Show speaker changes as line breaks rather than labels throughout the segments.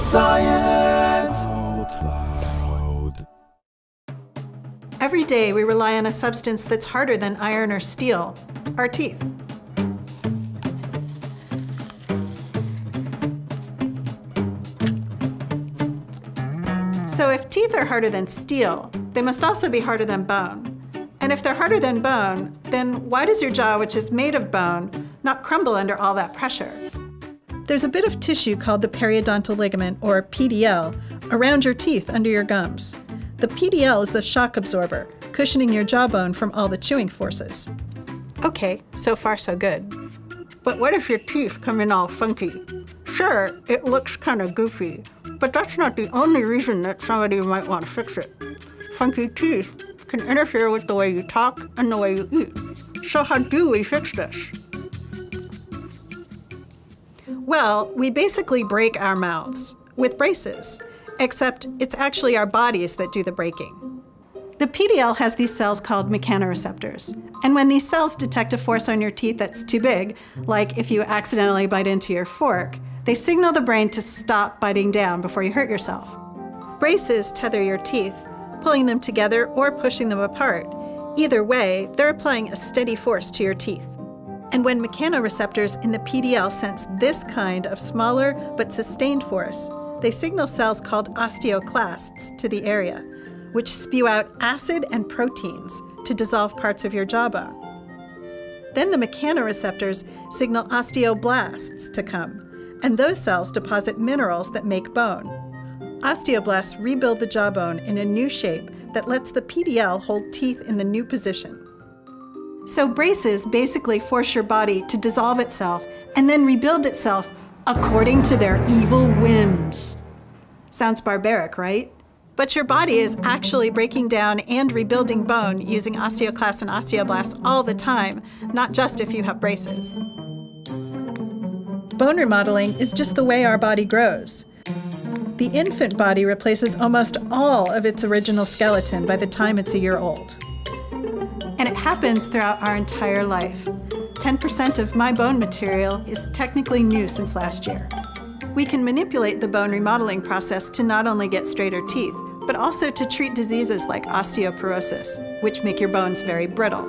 Science Out Loud.
Every day we rely on a substance that's harder than iron or steel, our teeth. So if teeth are harder than steel, they must also be harder than bone. And if they're harder than bone, then why does your jaw, which is made of bone, not crumble under all that pressure? There's a bit of tissue called the periodontal ligament, or PDL, around your teeth under your gums. The PDL is a shock absorber, cushioning your jawbone from all the chewing forces. Okay, so far so good. But what if your teeth come in all funky? Sure, it looks kind of goofy, but that's not the only reason that somebody might want to fix it. Funky teeth can interfere with the way you talk and the way you eat. So how do we fix this? Well, we basically break our mouths with braces, except it's actually our bodies that do the breaking. The PDL has these cells called mechanoreceptors, and when these cells detect a force on your teeth that's too big, like if you accidentally bite into your fork, they signal the brain to stop biting down before you hurt yourself. Braces tether your teeth, pulling them together or pushing them apart. Either way, they're applying a steady force to your teeth. And when mechanoreceptors in the PDL sense this kind of smaller but sustained force, they signal cells called osteoclasts to the area, which spew out acid and proteins to dissolve parts of your jawbone. Then the mechanoreceptors signal osteoblasts to come, and those cells deposit minerals that make bone. Osteoblasts rebuild the jawbone in a new shape that lets the PDL hold teeth in the new position. So braces basically force your body to dissolve itself and then rebuild itself according to their evil whims. Sounds barbaric, right? But your body is actually breaking down and rebuilding bone using osteoclasts and osteoblasts all the time, not just if you have braces. Bone remodeling is just the way our body grows. The infant body replaces almost all of its original skeleton by the time it's a year old. And it happens throughout our entire life. 10% of my bone material is technically new since last year. We can manipulate the bone remodeling process to not only get straighter teeth, but also to treat diseases like osteoporosis, which make your bones very brittle.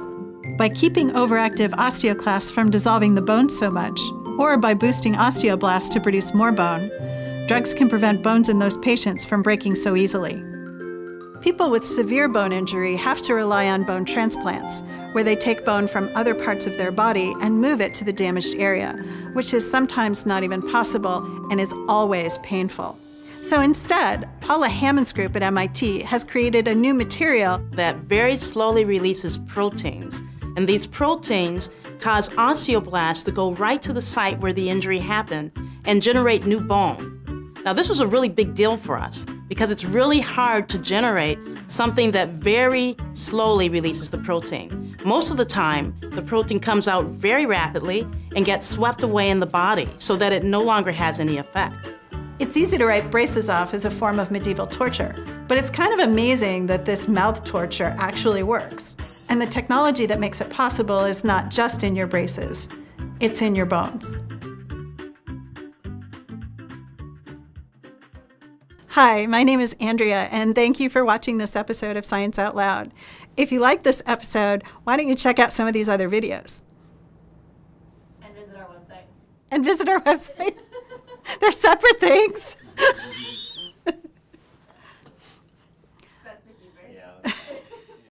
By keeping overactive osteoclasts from dissolving the bone so much, or by boosting osteoblasts to produce more bone, drugs can prevent bones in those patients from breaking so easily. People with severe bone injury have to rely on bone transplants, where they take bone from other parts of their body and move it to the damaged area, which is sometimes not even possible and is always painful. So instead, Paula Hammond's group at MIT has created a new material
that very slowly releases proteins. And these proteins cause osteoblasts to go right to the site where the injury happened and generate new bone. Now, this was a really big deal for us because it's really hard to generate something that very slowly releases the protein. Most of the time, the protein comes out very rapidly and gets swept away in the body so that it no longer has any effect.
It's easy to write braces off as a form of medieval torture, but it's kind of amazing that this mouth torture actually works. And the technology that makes it possible is not just in your braces, it's in your bones. Hi, my name is Andrea, and thank you for watching this episode of Science Out Loud. If you like this episode, why don't you check out some of these other videos?
And visit our website.
And visit our website. They're separate things.